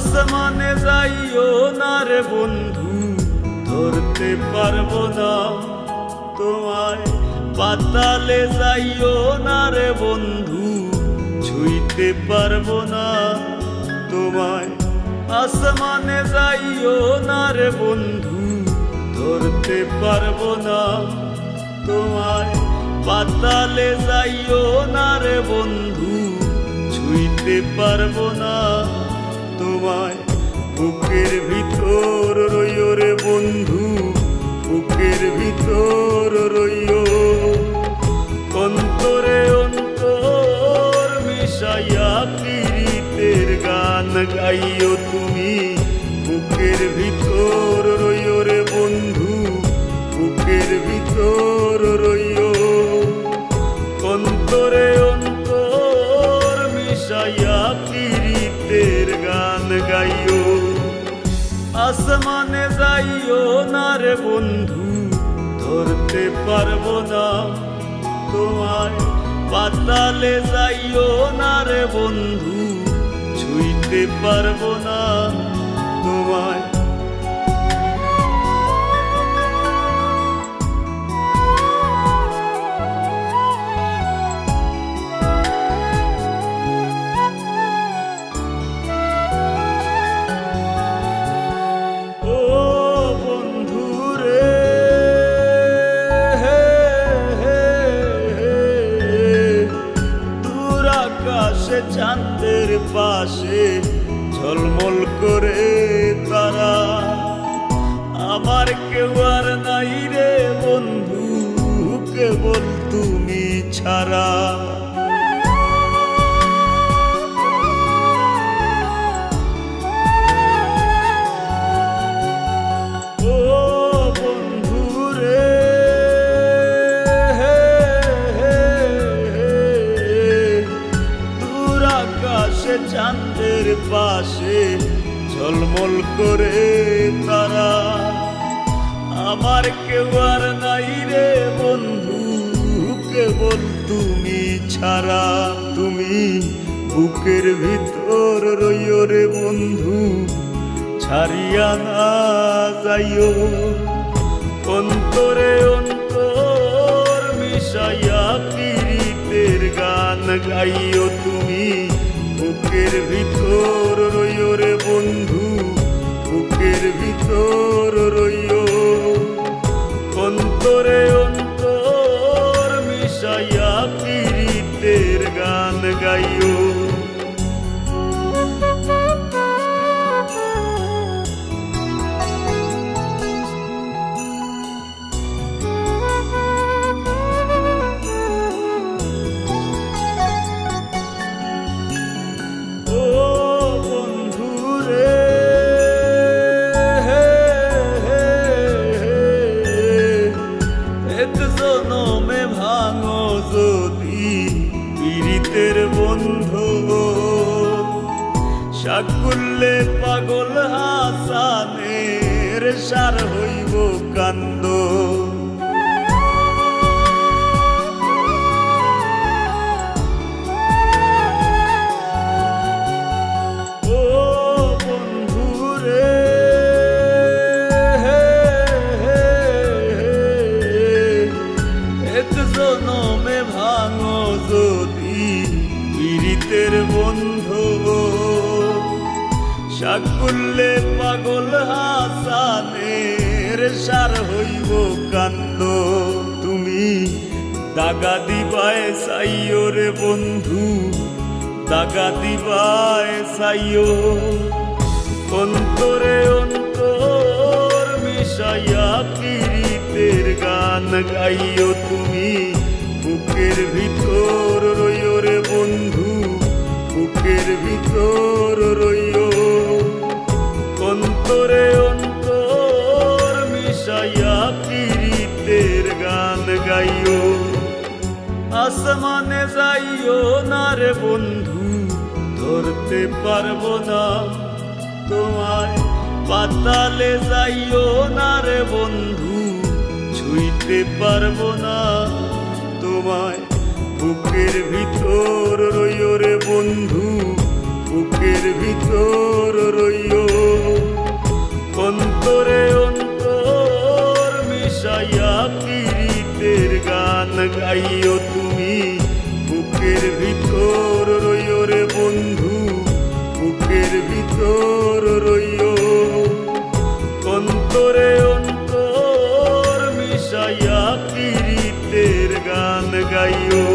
আসমানে যাইও না রে বন্ধু, ধরতে পারবো না তোমায়। পাতালে যাইও না রে বন্ধু, ছুঁইতে পারবো না তোমায়। আসমানে যাইও না রে বন্ধু, ধরতে পারবো না তোমায়। পাতালে যাইও না রে বন্ধু, ছুঁইতে পারবো না তোমায়। বুকের ভিতর রইও রে বন্ধু, বুকের ভিতর রইও। অন্তরে অন্তর মিশাইয়া পীড়িতের গান গাইও তুমি। বুকের ভিতর রইও রে বন্ধু, বুকের ভিতর রইও। অন্তরে অন্তর মিশাইয়া পীড়িতের গান গাইও। আসমানে যাইও না রে বন্ধু, ধরতে পারবো না তোমায়। পাতালে যাইও না রে বন্ধু, ছুঁইতে পারবো না তোমায়। চাঁদের পাশে ঝলমল করে তারা, আমার কেউ আর নাই রে বন্ধু, কেবল তুমি ছাড়া। ও বন্ধু রে, চাঁদের পাশে ঝলমল করে তারা, আমার কেউ আর নাই রে বন্ধু, কেবল তুমি ছাড়া। তুমি বুকের ভিতর রইও রে বন্ধু, ছাড়িয়া না যাইও। অন্তরে অন্তর মিশাইয়া পীড়িতের গান গাইও তুমি। বুকের ভিতর রইও রে বন্ধু, বুকের ভিতর রইও। অন্তরে অন্তর মিশাইয়া পীড়িতের গান গাইও। ভাঙো যদি পীড়িতের বন্ধু, সাকুল্যে পাগল হাসানের সার হইব কান্দ। ভাঙো যদি পীড়িতের বন্ধু, সাকুল্যে পাগল হাসানের সার হইব কান্দ। তুমি দাগা দিবায় চাইও রে বন্ধু, দাগা দিবায় চাইও। অন্তরে অন্তর মিশাইয়া পীড়িতের গান গাইও তুমি। বুকের ভিতর রইও রে বন্ধু, বুকের ভিতর রইও। অন্তরে অন্তর মিশাইয়া পীড়িতের গান গাইও। আসমানে যাইও না রে বন্ধু, ধরতে পারবো না তোমায়। পাতালে যাইও না রে বন্ধু, ছুঁইতে পারবো না তোমায়। বুকের ভিতর রইও রে বন্ধু, বুকের ভিতর রইও, অন্তরে অন্তর মিশাইয়া পীড়িতের গান গাইও তুমি। বুকের ভিতর রইও রে বন্ধু, বুকের ভিতর রইও, অন্তরে অন্তর মিশাইয়া পীড়িতের গান গাইও।